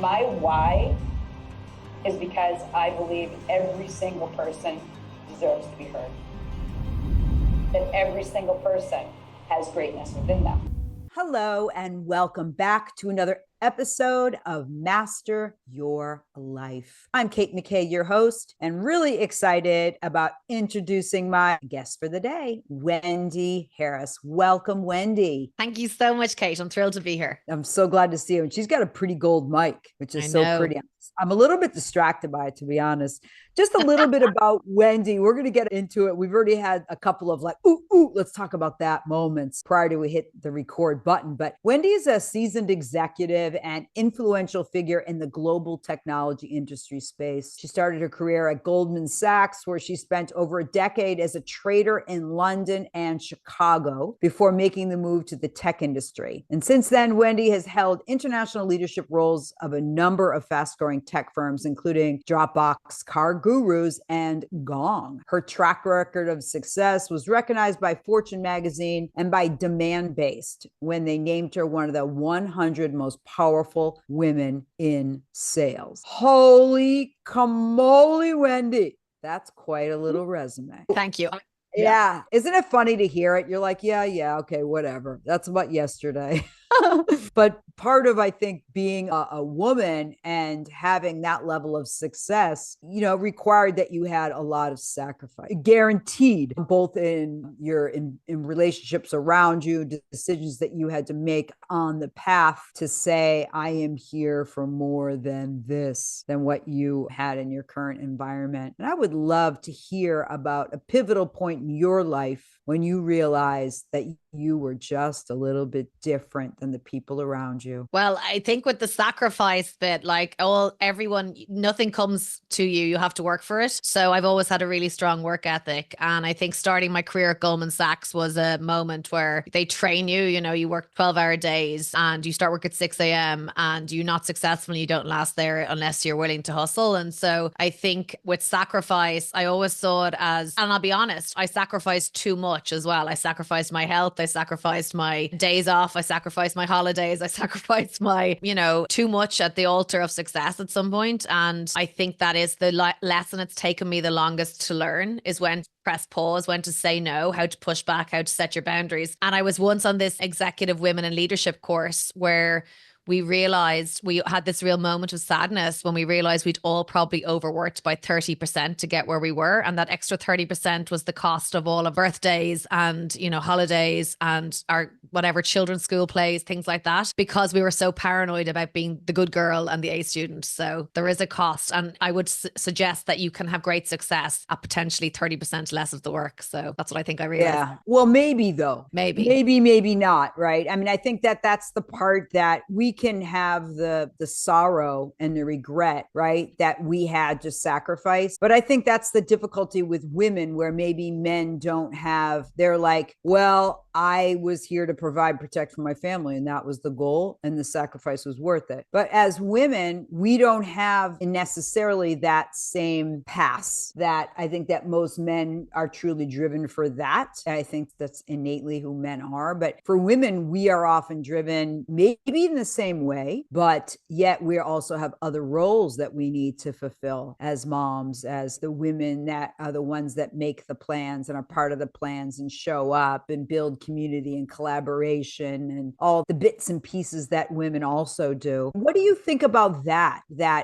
My why is because I believe every single person deserves to be heard. That every single person has greatness within them. Hello, and welcome back to another episode of Master Your Life. I'm Kate McKay, your host, and really excited about introducing my guest for the day, Wendy Harris. Welcome, Wendy. Thank you so much, Kate. I'm thrilled to be here. I'm so glad to see you. And she's got a pretty gold mic, which is so pretty. I'm a little bit distracted by it, to be honest. Just a little bit about Wendy. We're going to get into it. We've already had a couple of let's talk about that moments prior to we hit the record button. But Wendy is a seasoned executive and influential figure in the global technology industry space. She started her career at Goldman Sachs, where she spent over a decade as a trader in London and Chicago before making the move to the tech industry. And since then, Wendy has held international leadership roles of a number of fast-growing tech firms, including Dropbox, CarGurus, and Gong. Her track record of success was recognized by Fortune magazine and by Demandbase when they named her one of the 100 most powerful women in sales. Holy camole, Wendy. That's quite a little resume. Thank you. Yeah. Isn't it funny to hear it? You're like, yeah, okay, whatever. That's about yesterday. But part of, I think, being a woman and having that level of success, required that you had a lot of sacrifice, guaranteed, both in relationships around you, decisions that you had to make on the path to say, I am here for more than this, than what you had in your current environment. And I would love to hear about a pivotal point in your life when you realized that you were just a little bit different than the people around you. Well, I think with the sacrifice bit, nothing comes to you. You have to work for it. So I've always had a really strong work ethic. And I think starting my career at Goldman Sachs was a moment where they train you, you work 12-hour days and you start work at 6 a.m. and you're not successful and you don't last there unless you're willing to hustle. And so I think with sacrifice, I always saw it as, and I'll be honest, I sacrificed too much as well. I sacrificed my health. I sacrificed my days off. I sacrificed my holidays. I sacrificed my, too much at the altar of success at some point. And I think that is the lesson it's taken me the longest to learn, is when to press pause, when to say no, how to push back, how to set your boundaries. And I was once on this executive women in leadership course where we realized we had this real moment of sadness when we realized we'd all probably overworked by 30% to get where we were. And that extra 30% was the cost of all of birthdays and, holidays and our whatever children's school plays, things like that, because we were so paranoid about being the good girl and the A student. So there is a cost. And I would suggest that you can have great success at potentially 30% less of the work. So that's what I think I realized. Yeah. Well, maybe though. Maybe not. Right. I mean, I think that's the part that we can have the sorrow and the regret, right, that we had to sacrifice. But I think that's the difficulty with women, where maybe men don't have, they're like, well, I was here to provide, protect for my family, and that was the goal, and the sacrifice was worth it. But as women, we don't have necessarily that same pass that I think that most men are truly driven for that. I think that's innately who men are. But for women, we are often driven maybe in the same way, but yet we also have other roles that we need to fulfill as moms, as the women that are the ones that make the plans and are part of the plans and show up and build community and collaboration and all the bits and pieces that women also do. What do you think about that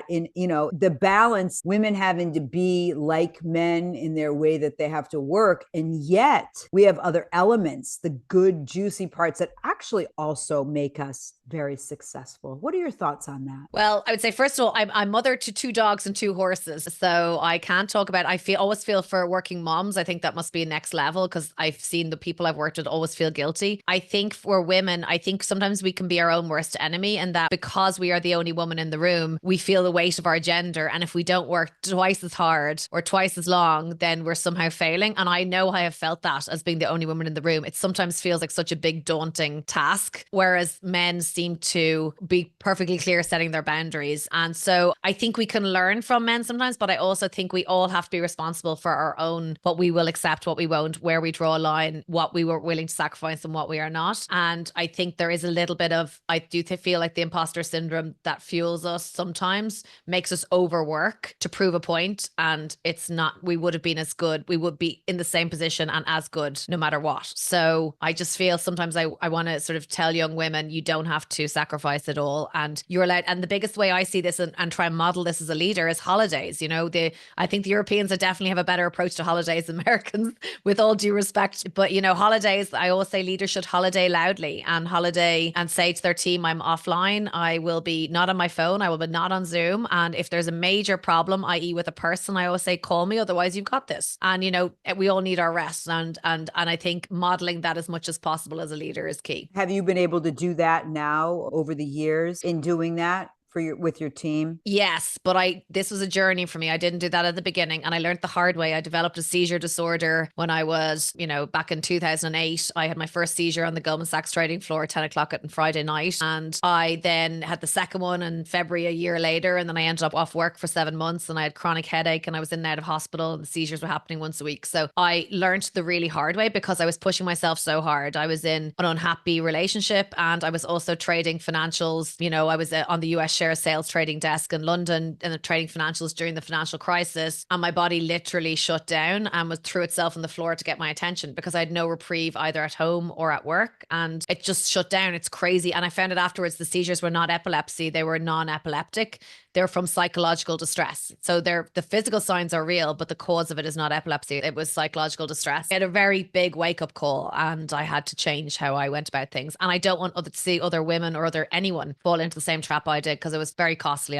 in, the balance, women having to be like men in their way that they have to work, and yet we have other elements, the good, juicy parts that actually also make us very successful. What are your thoughts on that? Well, I would say, first of all, I'm mother to 2 dogs and 2 horses. So I can't talk about, always feel for working moms. I think that must be a next level, because I've seen the people I've worked with always feel guilty. I think for women, I think sometimes we can be our own worst enemy, and that because we are the only woman in the room, we feel the weight of our gender. And if we don't work twice as hard or twice as long, then we're somehow failing. And I know I have felt that as being the only woman in the room. It sometimes feels like such a big daunting task, whereas men seem to be perfectly clear setting their boundaries. And so I think we can learn from men sometimes, but I also think we all have to be responsible for our own, what we will accept, what we won't, where we draw a line, what we were willing to sacrifice and what we are not. And I think there is a little bit of, I do feel like the imposter syndrome that fuels us sometimes makes us overwork to prove a point. And it's not, we would have been as good. We would be in the same position and as good no matter what. So I just feel sometimes I want to sort of tell young women, you don't have to sacrifice it all. And you're allowed. And the biggest way I see this and try and model this as a leader is holidays. You know, I think the Europeans definitely have a better approach to holidays than Americans, with all due respect. But, you know, holidays, I always say leaders should holiday loudly and holiday and say to their team, I'm offline. I will be not on my phone. I will be not on Zoom. And if there's a major problem, i.e. with a person, I always say, call me. Otherwise you've got this. And, you know, we all need our rest. And I think modeling that as much as possible as a leader is key. Have you been able to do that now over the years in doing that with your team? Yes, but this was a journey for me. I didn't do that at the beginning, and I learned the hard way. I developed a seizure disorder when I was, you know, back in 2008. I had my first seizure on the Goldman Sachs trading floor at 10 o'clock on Friday night. And I then had the second one in February a year later. And then I ended up off work for 7 months, and I had chronic headache, and I was in and out of hospital, and the seizures were happening once a week. So I learned the really hard way because I was pushing myself so hard. I was in an unhappy relationship, and I was also trading financials. You know, I was on the US share sales trading desk in London and trading financials during the financial crisis. And my body literally shut down and threw itself on the floor to get my attention because I had no reprieve either at home or at work. And it just shut down. It's crazy. And I found out afterwards the seizures were not epilepsy. They were non-epileptic. They're from psychological distress. So the physical signs are real, but the cause of it is not epilepsy. It was psychological distress. I had a very big wake-up call, and I had to change how I went about things. And I don't want to see other women or anyone fall into the same trap I did, because it was very costly.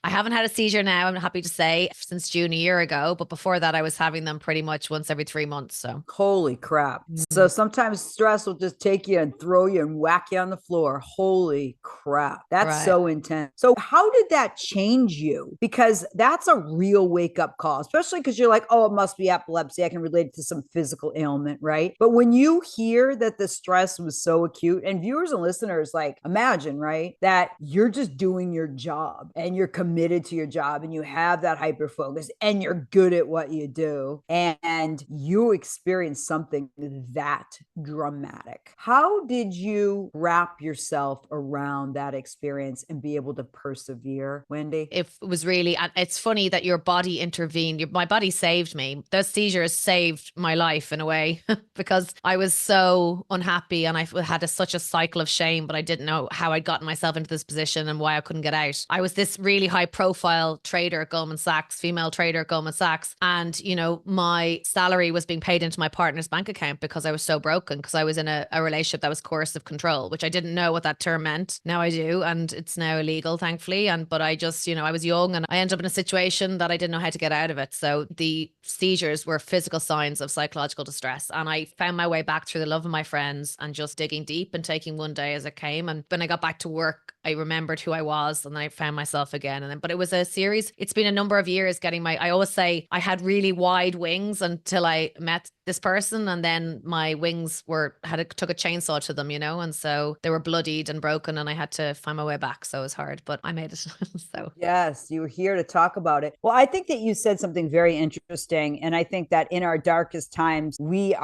I haven't had a seizure now, I'm happy to say, since June a year ago. But before that, I was having them pretty much once every 3 months. So holy crap. So sometimes stress will just take you and throw you and whack you on the floor. Holy crap. That's so intense. So how did that change you? Because that's a real wake up call, especially because you're like, oh, it must be epilepsy. I can relate it to some physical ailment, right? But when you hear that the stress was so acute, and viewers and listeners, like, imagine, right, that you're just doing your job and you're committed to your job and you have that hyper focus and you're good at what you do, and you experience something that dramatic. How did you wrap yourself around that experience and be able to persevere, Wendy? It was really, it's funny that your body intervened. My body saved me. Those seizures saved my life in a way because I was so unhappy, and I had such a cycle of shame, but I didn't know how I'd gotten myself into this position and why I couldn't get out. I was this really high profile trader at Goldman Sachs, female trader at Goldman Sachs. And, you know, my salary was being paid into my partner's bank account because I was so broken, because I was in a relationship that was coercive control, which I didn't know what that term meant. Now I do. And it's now illegal, thankfully. But I just, you know, I was young and I ended up in a situation that I didn't know how to get out of it. So the seizures were physical signs of psychological distress. And I found my way back through the love of my friends and just digging deep and taking one day as it came. And when I got back to work, I remembered who I was, and I found myself again. But it was a series. It's been a number of years getting I always say I had really wide wings until I met this person, and then my wings took a chainsaw to them, you know, and so they were bloodied and broken, and I had to find my way back. So it was hard, but I made it. So yes, you were here to talk about it. Well, I think that you said something very interesting, and I think that in our darkest times, we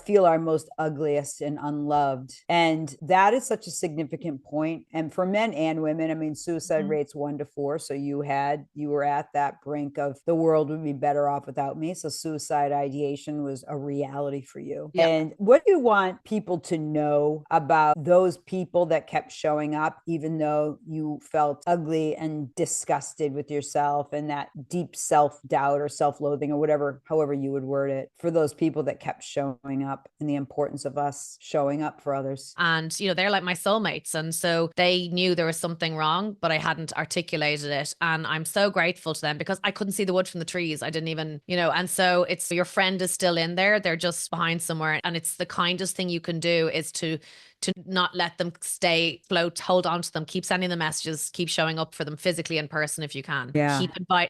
feel our most ugliest and unloved, and that is such a significant point. And for men and women, I mean, suicide rates 1 to 4. So you were at that brink of the world would be better off without me. So suicide ideation was a reality for you. Yep. And what do you want people to know about those people that kept showing up, even though you felt ugly and disgusted with yourself and that deep self-doubt or self-loathing or whatever, however you would word it, for those people that kept showing up, and the importance of us showing up for others? And, you know, they're like my soulmates. And so they knew there was something wrong, but I hadn't articulated it. And I'm so grateful to them because I couldn't see the wood from the trees. I didn't even, you know, and so it's your friend is still in there. They're just behind somewhere. And it's the kindest thing you can do is to to not let them stay float, hold on to them, keep sending them messages, keep showing up for them physically in person if you can. Yeah.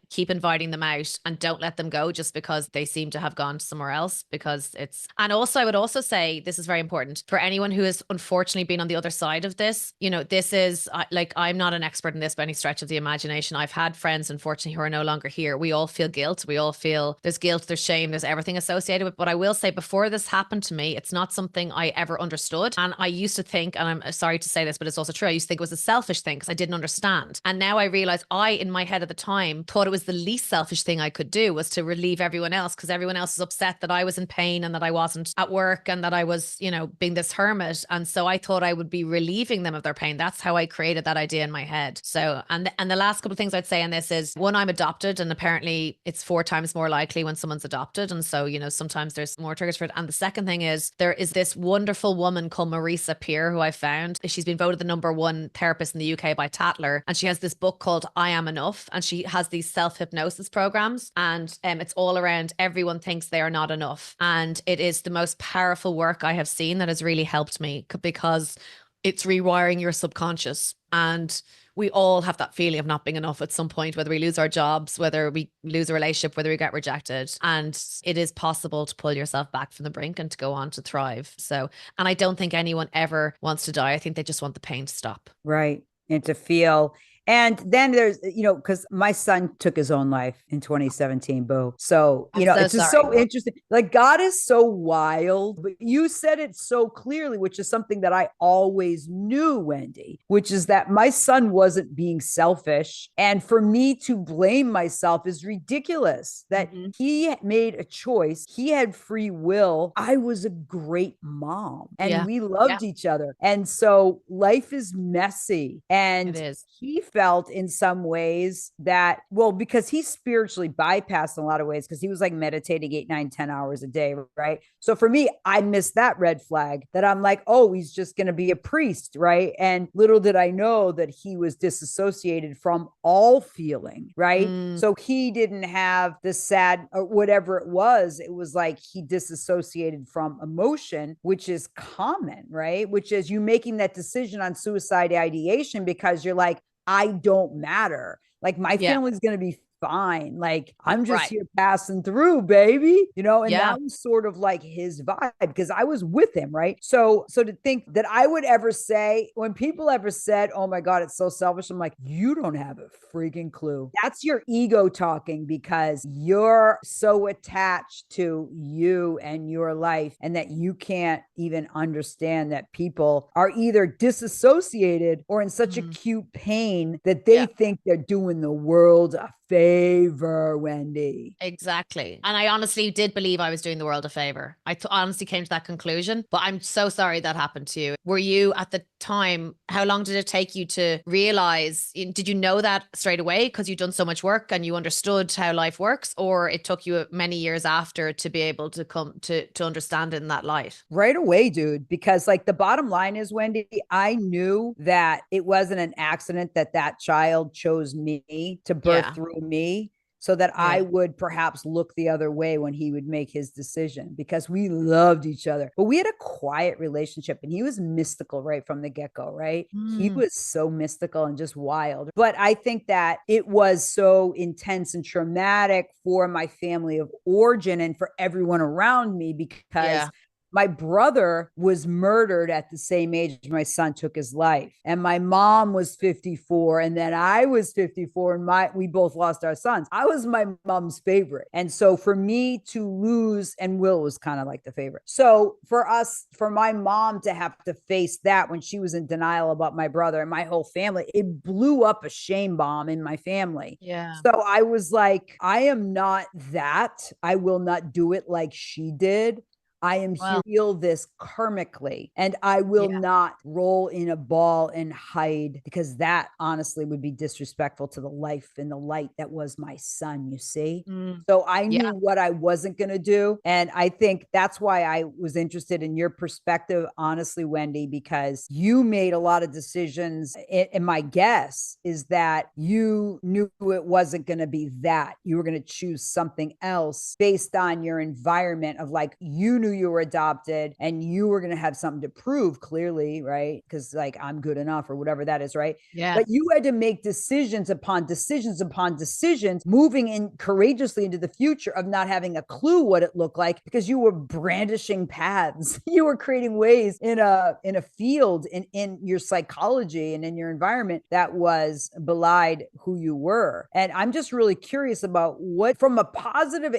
Keep inviting them out, and don't let them go just because they seem to have gone somewhere else, because and also I would also say this is very important for anyone who has unfortunately been on the other side of this. This is like, I'm not an expert in this by any stretch of the imagination. I've had friends, unfortunately, who are no longer here. We all feel guilt. We all feel there's guilt, there's shame, there's everything associated with it. But I will say, before this happened to me, it's not something I ever understood. And I used to think, and I'm sorry to say this, but it's also true, I used to think it was a selfish thing because I didn't understand. And now I realize in my head at the time, thought it was the least selfish thing I could do was to relieve everyone else, because everyone else is upset that I was in pain and that I wasn't at work and that I was, being this hermit. And so I thought I would be relieving them of their pain. That's how I created that idea in my head. So, and the last couple of things I'd say on this is, one, I'm adopted, and apparently it's 4 times more likely when someone's adopted. And so, sometimes there's more triggers for it. And the second thing is, there is this wonderful woman called Marisa Peer, who I found. She's been voted the #1 therapist in the UK by Tatler. And she has this book called I Am Enough. And she has these self-hypnosis programs. And it's all around everyone thinks they are not enough. And it is the most powerful work I have seen that has really helped me, because it's rewiring your subconscious. And we all have that feeling of not being enough at some point, whether we lose our jobs, whether we lose a relationship, whether we get rejected. And it is possible to pull yourself back from the brink and to go on to thrive. So, and I don't think anyone ever wants to die. I think they just want the pain to stop. Right. And to feel. And then there's, because my son took his own life in 2017, boo. So, it's just so interesting. Like, God is so wild, but you said it so clearly, which is something that I always knew, Wendy, which is that my son wasn't being selfish. And for me to blame myself is ridiculous, that he made a choice. He had free will. I was a great mom, and we loved each other. And so life is messy. And it is. He felt in some ways that, well, because he spiritually bypassed in a lot of ways, because he was like meditating 8, 9, 10 hours a day. Right. So for me, I missed that red flag, that I'm like, oh, he's just going to be a priest. Right. And little did I know that he was disassociated from all feeling. Right. So he didn't have the sad or whatever it was. It was like he disassociated from emotion, which is common. Right. Which is you making that decision on suicide ideation because you're like, I don't matter. Like, my family's going to be fine. Like, I'm just here passing through, baby, and that was sort of like his vibe, because I was with him. Right. So to think that I would ever say, when people ever said, oh my God, it's so selfish, I'm like, you don't have a freaking clue. That's your ego talking, because you're so attached to you and your life, and that you can't even understand that people are either disassociated or in such acute pain that they think they're doing the world a favor, Wendy. Exactly. And I honestly did believe I was doing the world a favor. I honestly came to that conclusion, but I'm so sorry that happened to you. Were you at the time, how long did it take you to realize, did you know that straight away because you'd done so much work and you understood how life works, or it took you many years after to be able to come to understand it in that light? Right away, dude, because like the bottom line is, Wendy, I knew that it wasn't an accident that child chose me to birth through me, so that I would perhaps look the other way when he would make his decision, because we loved each other. But we had a quiet relationship, and he was mystical right from the get-go, right? He was so mystical and just wild. But I think that it was so intense and traumatic for my family of origin and for everyone around me, because my brother was murdered at the same age my son took his life. And my mom was 54. And then I was 54, and we both lost our sons. I was my mom's favorite. And so for me to lose, and Will was kind of like the favorite. So for my mom to have to face that when she was in denial about my brother and my whole family, it blew up a shame bomb in my family. Yeah. So I was like, I am not that. I will not do it like she did. I am heal this karmically, and I will not roll in a ball and hide, because that honestly would be disrespectful to the life and the light that was my son, you see? So I knew what I wasn't going to do. And I think that's why I was interested in your perspective, honestly, Wendy, because you made a lot of decisions. And my guess is that you knew it wasn't going to be that. You were going to choose something else based on your environment of like, you knew you were adopted and you were going to have something to prove clearly, right? Because like, I'm good enough or whatever that is, right? Yeah. But you had to make decisions upon decisions upon decisions, moving in courageously into the future of not having a clue what it looked like, because you were brandishing paths. You were creating ways in a field in your psychology and in your environment that was belied who you were. And I'm just really curious about what, from a positive,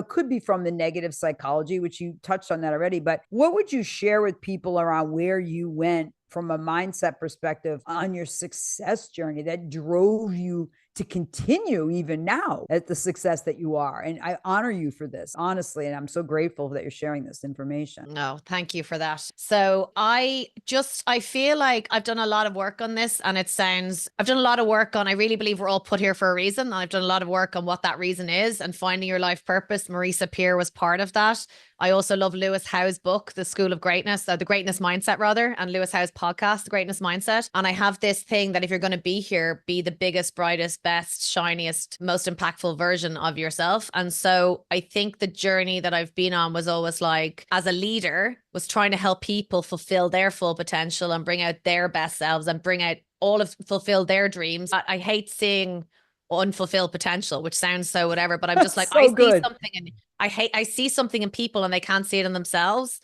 could be from the negative psychology, which you touched on that already, but what would you share with people around where you went from a mindset perspective on your success journey that drove you to continue even now at the success that you are? And I honor you for this, honestly. And I'm so grateful that you're sharing this information. No, thank you for that. So I feel like I've done a lot of work on this, and I've done a lot of work on, I really believe we're all put here for a reason. And I've done a lot of work on what that reason is and finding your life purpose. Marisa Peer was part of that. I also love Lewis Howes' book, The School of Greatness, the Greatness Mindset rather, and Lewis Howes' podcast, The Greatness Mindset. And I have this thing that if you're going to be here, be the biggest, brightest, best, shiniest, most impactful version of yourself. And so I think the journey that I've been on was always like, as a leader, was trying to help people fulfill their full potential and bring out their best selves and fulfill their dreams. I hate seeing unfulfilled potential, which sounds so whatever, but I'm just like, so good. I see something in people and they can't see it in themselves.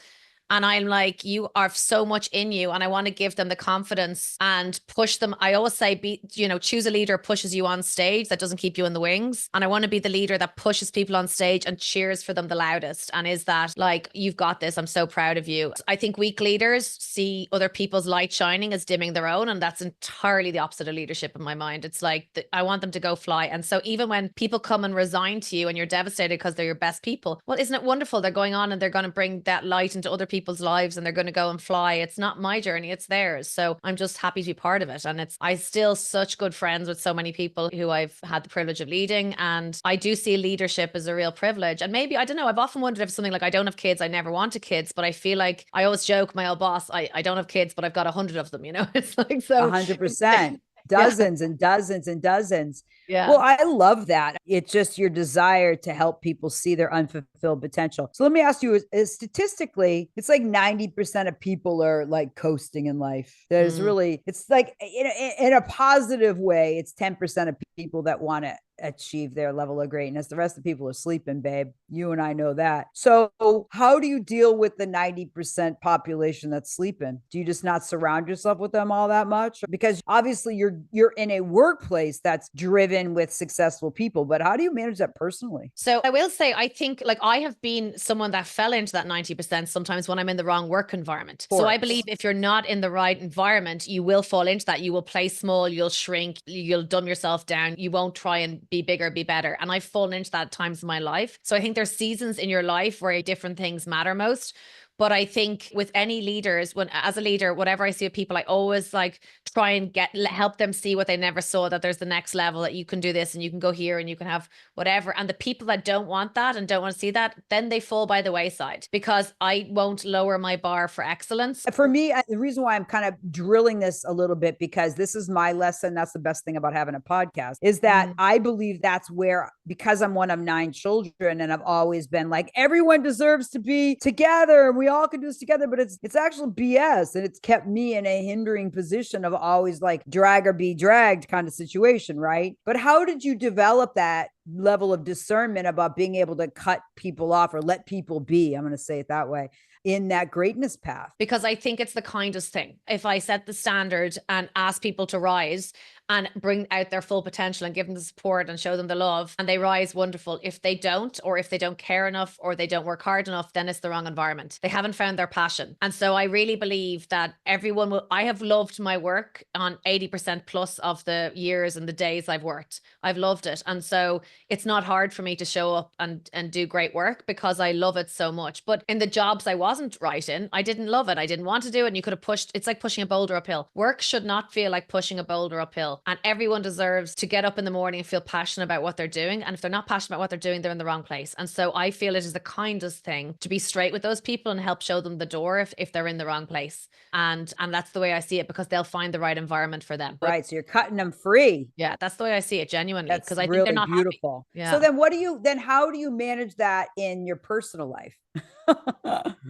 And I'm like, you are so much in you. And I want to give them the confidence and push them. I always say, choose a leader pushes you on stage that doesn't keep you in the wings. And I want to be the leader that pushes people on stage and cheers for them the loudest. And is that like, you've got this. I'm so proud of you. I think weak leaders see other people's light shining as dimming their own. And that's entirely the opposite of leadership in my mind. It's like, I want them to go fly. And so even when people come and resign to you and you're devastated because they're your best people, well, isn't it wonderful? They're going on and they're going to bring that light into other people's lives and they're going to go and fly. It's not my journey, it's theirs. So I'm just happy to be part of it. And I still such good friends with so many people who I've had the privilege of leading. And I do see leadership as a real privilege. And maybe, I don't know, I've often wondered if something like, I don't have kids, I never wanted kids, but I feel like I always joke, my old boss, I don't have kids, but I've got 100 of them, It's like, so 100%. Dozens and dozens and dozens. Yeah. Well, I love that. It's just your desire to help people see their unfulfilled potential. So let me ask you, is statistically, it's like 90% of people are like coasting in life. There's really, it's like in a positive way, it's 10% of people that want to achieve their level of greatness. The rest of the people are sleeping, babe. You and I know that. So how do you deal with the 90% population that's sleeping? Do you just not surround yourself with them all that much? Because obviously you're in a workplace that's driven with successful people, but how do you manage that personally? So I will say, I think like I have been someone that fell into that 90% sometimes when I'm in the wrong work environment. So I believe if you're not in the right environment, you will fall into that. You will play small, you'll shrink, you'll dumb yourself down. You won't try and be bigger, be better. And I've fallen into that at times in my life. So I think there's seasons in your life where different things matter most. But I think with any leaders, as a leader, whatever I see with people, I always like try and help them see what they never saw, that there's the next level, that you can do this and you can go here and you can have whatever. And the people that don't want that and don't want to see that, then they fall by the wayside, because I won't lower my bar for excellence. For me, the reason why I'm kind of drilling this a little bit, because this is my lesson. That's the best thing about having a podcast, is that I believe that's where, because I'm one of 9 children and I've always been like, everyone deserves to be together and we all can do this together, but it's actual BS. And it's kept me in a hindering position of always like drag or be dragged kind of situation, right? But how did you develop that level of discernment about being able to cut people off or let people be? I'm going to say it that way, in that greatness path. Because I think it's the kindest thing. If I set the standard and ask people to rise and bring out their full potential and give them the support and show them the love, and they rise, wonderful. If they don't, or if they don't care enough, or they don't work hard enough, then it's the wrong environment. They haven't found their passion. And so I really believe that I have loved my work on 80% plus of the years and the days I've worked. I've loved it. And so it's not hard for me to show up and do great work because I love it so much. But in the jobs I wasn't right in, I didn't love it. I didn't want to do it. And you could have it's like pushing a boulder uphill. Work should not feel like pushing a boulder uphill. people, and everyone deserves to get up in the morning and feel passionate about what they're doing. And if they're not passionate about what they're doing, they're in the wrong place. And so I feel it is the kindest thing to be straight with those people and help show them the door if they're in the wrong place. And that's the way I see it, because they'll find the right environment for them. Right. So you're cutting them free. Yeah, that's the way I see it, genuinely, That's because I think really they're not beautiful. happy. Yeah. So then how do you manage that in your personal life?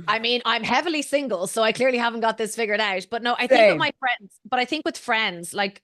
I mean, I'm heavily single, so I clearly haven't got this figured out. But no, I think with my friends, with friends, like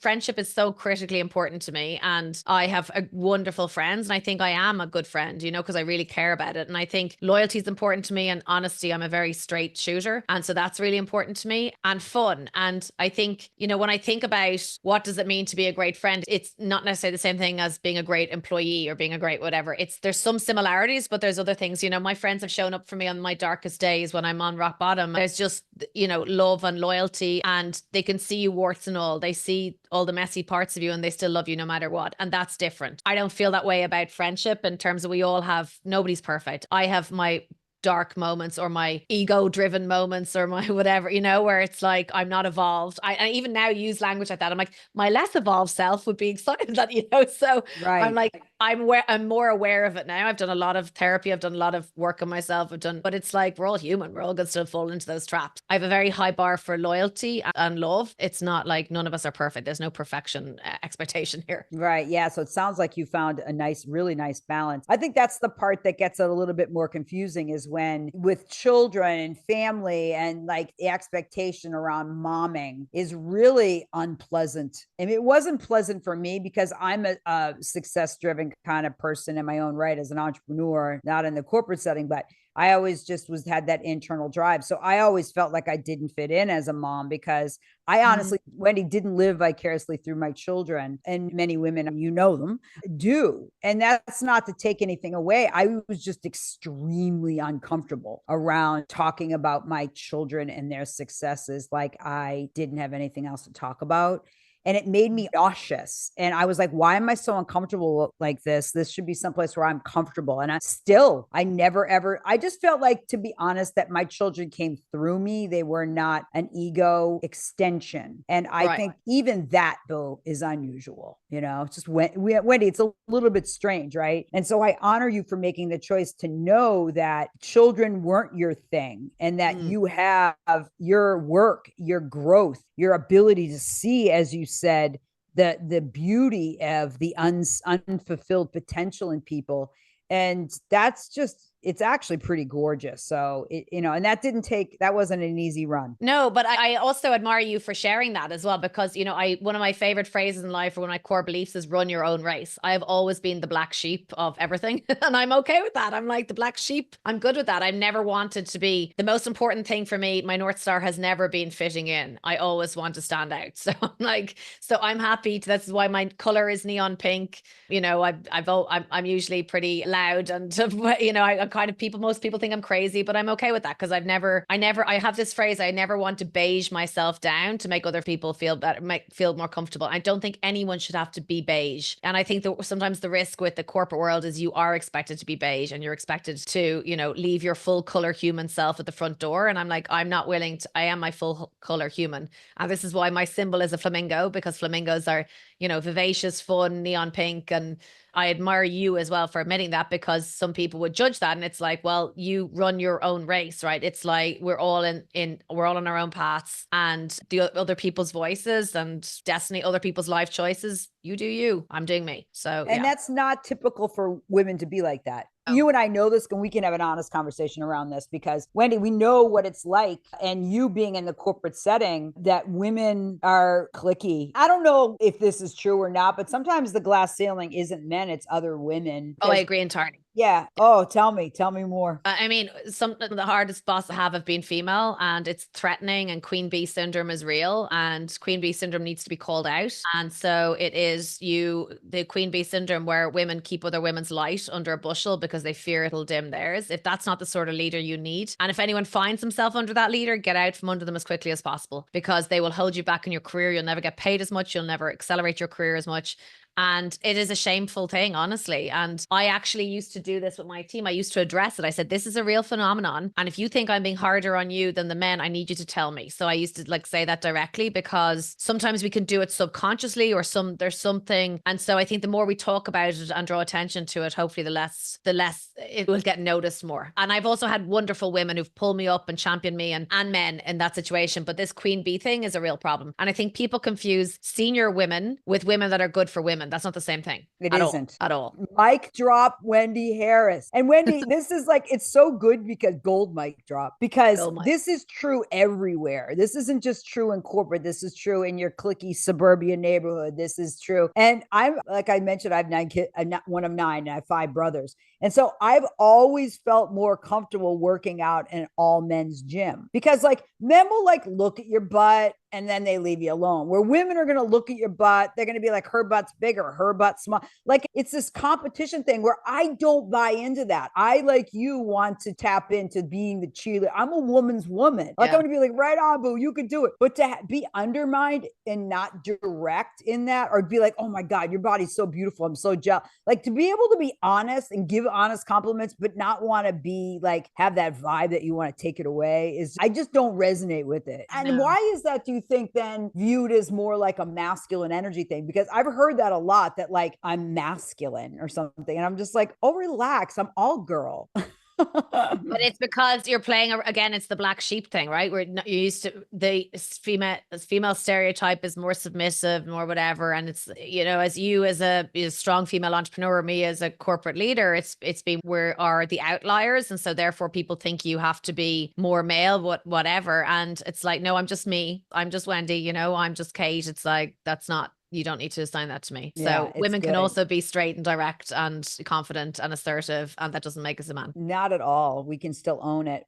friendship is so critically important to me, and I have wonderful friends, and I think I am a good friend, because I really care about it. And I think loyalty is important to me, and honesty. I'm a very straight shooter, and so that's really important to me, and fun. And I think, when I think about what does it mean to be a great friend, it's not necessarily the same thing as being a great employee or being a great whatever. There's some similarities, but there's other things. My friends have shown up for me on my darkest days when I'm on rock bottom. There's just, love and loyalty, and they can see you warts and all. They see all the messy parts of you, and they still love you no matter what. And that's different. I don't feel that way about friendship, in terms of nobody's perfect. I have my dark moments, or my ego driven moments, or my whatever, where it's like, I'm not evolved. I even now use language like that. I'm like, my less evolved self would be excited that, so right. I'm like, I'm more aware of it now. I've done a lot of therapy. I've done a lot of work on myself. But it's like, we're all human. We're all going to still fall into those traps. I have a very high bar for loyalty and love. It's not like none of us are perfect. There's no perfection expectation here. Right. Yeah. So it sounds like you found a really nice balance. I think that's the part that gets a little bit more confusing, is when with children and family, and like the expectation around momming is really unpleasant. And it wasn't pleasant for me, because I'm a success-driven kind of person in my own right as an entrepreneur, not in the corporate setting, but I always just had that internal drive. So I always felt like I didn't fit in as a mom, because I honestly, Wendy, didn't live vicariously through my children, and many women, them, do. And that's not to take anything away. I was just extremely uncomfortable around talking about my children and their successes, like I didn't have anything else to talk about. And it made me nauseous. And I was like, why am I so uncomfortable like this? This should be someplace where I'm comfortable. And I never, ever, I just felt like, to be honest, that my children came through me. They were not an ego extension. And I think even that, though, is unusual. It's just, Wendy, it's a little bit strange, right? And so I honor you for making the choice to know that children weren't your thing, and that you have your work, your growth, your ability to see, as you said, the beauty of the unfulfilled potential in people. And that's just, it's actually pretty gorgeous. So, and that wasn't an easy run. No, but I also admire you for sharing that as well, because, one of my favorite phrases in life, or one of my core beliefs, is run your own race. I have always been the black sheep of everything, and I'm okay with that. I'm like the black sheep. I'm good with that. I never wanted to be the most important thing for me. My North Star has never been fitting in. I always want to stand out. So I'm happy that's why my color is neon pink. I'm usually pretty loud, and most people think I'm crazy, but I'm okay with that, because I have this phrase, I never want to beige myself down to make other people feel better, feel more comfortable. I don't think anyone should have to be beige. And I think that sometimes the risk with the corporate world is you are expected to be beige, and you're expected to, leave your full color human self at the front door. And I'm like, I'm not willing to, I am my full color human. And this is why my symbol is a flamingo, because flamingos are, vivacious, fun, neon pink. And I admire you as well for admitting that, because some people would judge that. And it's like, well, you run your own race, right? It's like, we're all we're all on our own paths, and the other people's voices and destiny, other people's life choices. You do you, I'm doing me. So, and that's not typical for women to be like that. You and I know this, and we can have an honest conversation around this, because Wendy, we know what it's like, and you being in the corporate setting, that women are cliquey. I don't know if this is true or not, but sometimes the glass ceiling isn't men, it's other women. Oh, I agree entirely. Yeah. Oh, tell me more. I mean, the hardest boss I have been female, and it's threatening, and queen bee syndrome is real, and queen bee syndrome needs to be called out. And so it is the queen bee syndrome, where women keep other women's light under a bushel because they fear it'll dim theirs. If that's not the sort of leader you need, and if anyone finds himself under that leader, get out from under them as quickly as possible, because they will hold you back in your career. You'll never get paid as much. You'll never accelerate your career as much. And it is a shameful thing, honestly. And I actually used to do this with my team. I used to address it. I said, this is a real phenomenon. And if you think I'm being harder on you than the men, I need you to tell me. So I used to like say that directly, because sometimes we can do it subconsciously, or there's something. And so I think the more we talk about it and draw attention to it, hopefully the less it will get noticed more. And I've also had wonderful women who've pulled me up and championed me, and men in that situation. But this queen bee thing is a real problem. And I think people confuse senior women with women that are good for women. That's not the same thing. It isn't at all. Mic drop, Wendy Harris. And Wendy, this is like, it's so good because mic drop, because this is true everywhere. This isn't just true in corporate. This is true in your cliquey suburban neighborhood. This is true. And I'm, like I mentioned, I have 9 kids. I'm not one of 9, and I have 5 brothers. And so I've always felt more comfortable working out in all men's gym, because like men will like look at your butt and then they leave you alone, where women are going to look at your butt. They're going to be like, her butt's bigger, her butt's small. Like it's this competition thing where I don't buy into that. I, like you, want to tap into being the cheerleader. I'm a woman's woman. Like I'm going to be like, right on, boo, you can do it. But to be undermined and not direct in that, or be like, oh my God, your body's so beautiful, I'm so jealous. Like to be able to be honest and give honest compliments, but not want to be like, have that vibe that you want to take it away, is, I just don't resonate with it. And why is that, do you think, then viewed as more like a masculine energy thing? Because I've heard that a lot, that like I'm masculine or something. And I'm just like, oh, relax, I'm all girl. But it's because you're playing, again, it's the black sheep thing, right? We're not used to the female stereotype is more submissive, more whatever. And it's, you know, as a strong female entrepreneur, me as a corporate leader, it's been, we are the outliers. And so therefore people think you have to be more male, whatever. And it's like, no, I'm just me. I'm just Wendy, you know, I'm just Kate. It's like, that's not, you don't need to assign that to me. Yeah, so women can also be straight and direct and confident and assertive, and that doesn't make us a man. Not at all. We can still own it.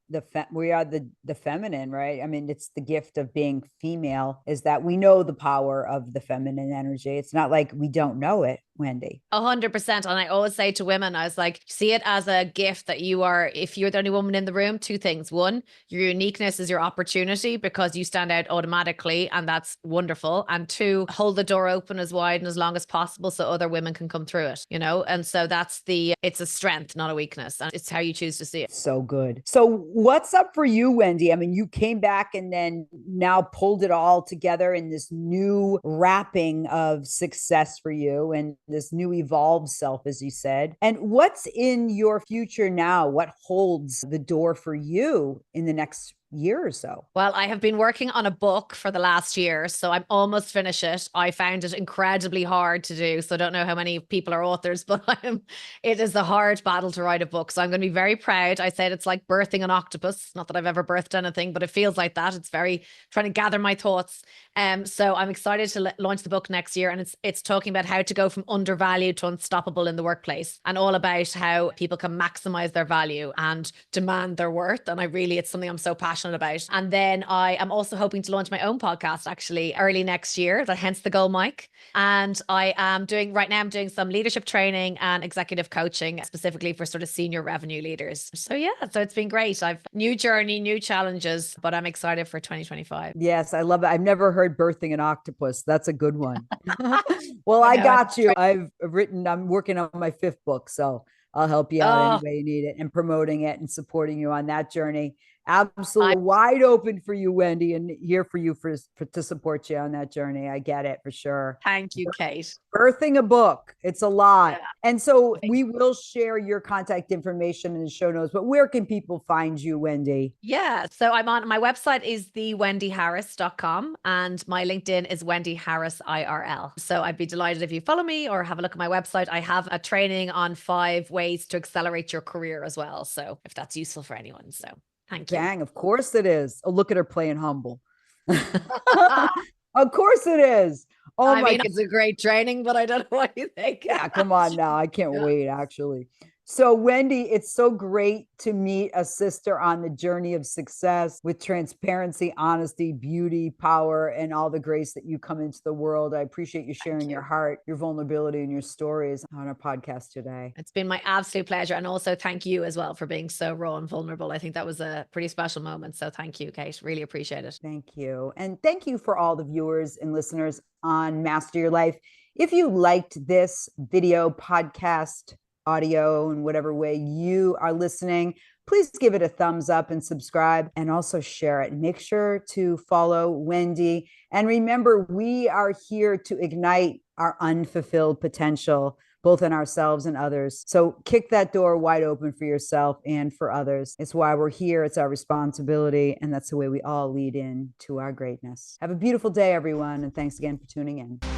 We are the feminine, right? I mean, it's the gift of being female, is that we know the power of the feminine energy. It's not like we don't know it, Wendy. 100%. And I always say to women, I was like, see it as a gift that you are, if you're the only woman in the room, 2 things. 1, your uniqueness is your opportunity, because you stand out automatically, and that's wonderful. And 2, hold the door open as wide and as long as possible so other women can come through it, you know? And so it's a strength, not a weakness. And it's how you choose to see it. So good. So what's up for you, Wendy? I mean, you came back and then now pulled it all together in this new wrapping of success for you, and this new evolved self, as you said. And what's in your future now? What holds the door for you in the next year or so? Well, I have been working on a book for the last year, so I'm almost finished it. I found it incredibly hard to do, so I don't know how many people are authors, but it is a hard battle to write a book. So I'm going to be very proud. I said it's like birthing an octopus. Not that I've ever birthed anything, but it feels like that. It's very trying to gather my thoughts. So I'm excited to launch the book next year, and it's talking about how to go from undervalued to unstoppable in the workplace, and all about how people can maximize their value and demand their worth. And it's something I'm so passionate about. And then I am also hoping to launch my own podcast actually early next year, hence the gold mic. And I'm doing some leadership training and executive coaching, specifically for sort of senior revenue leaders. So yeah, so it's been great. I've new journey, new challenges, but I'm excited for 2025. Yes, I love it. I've never heard birthing an octopus. That's a good one. Well, I got you. I'm working on my 5th book, so I'll help you out any way you need it, and promoting it and supporting you on that journey. Absolutely wide open for you, Wendy, and here for you to support you on that journey. I get it for sure. Thank you, Kate. Birthing a book. It's a lot. Yeah. And so we will share your contact information in the show notes, but where can people find you, Wendy? Yeah. So my website is thewendyharris.com, and my LinkedIn is Wendy Harris IRL. So I'd be delighted if you follow me or have a look at my website. I have a training on 5 ways to accelerate your career as well. So if that's useful for anyone. So thank you. Dang, of course it is. Oh, look at her playing humble. Of course it is. I mean, it's a great training, but I don't know what you think. Yeah, come on now. I can't wait, actually. So, Wendy, it's so great to meet a sister on the journey of success with transparency, honesty, beauty, power, and all the grace that you come into the world. I appreciate you sharing your heart, your vulnerability, and your stories on our podcast today. It's been my absolute pleasure. And also thank you as well for being so raw and vulnerable. I think that was a pretty special moment. So thank you, Kate. Really appreciate it. Thank you. And thank you for all the viewers and listeners on Master Your Life. If you liked this video, podcast, audio, in whatever way you are listening, please give it a thumbs up and subscribe, and also share it. Make sure to follow Wendy. And remember, we are here to ignite our unfulfilled potential, both in ourselves and others. So kick that door wide open for yourself and for others. It's why we're here. It's our responsibility. And that's the way we all lead in to our greatness. Have a beautiful day, everyone. And thanks again for tuning in.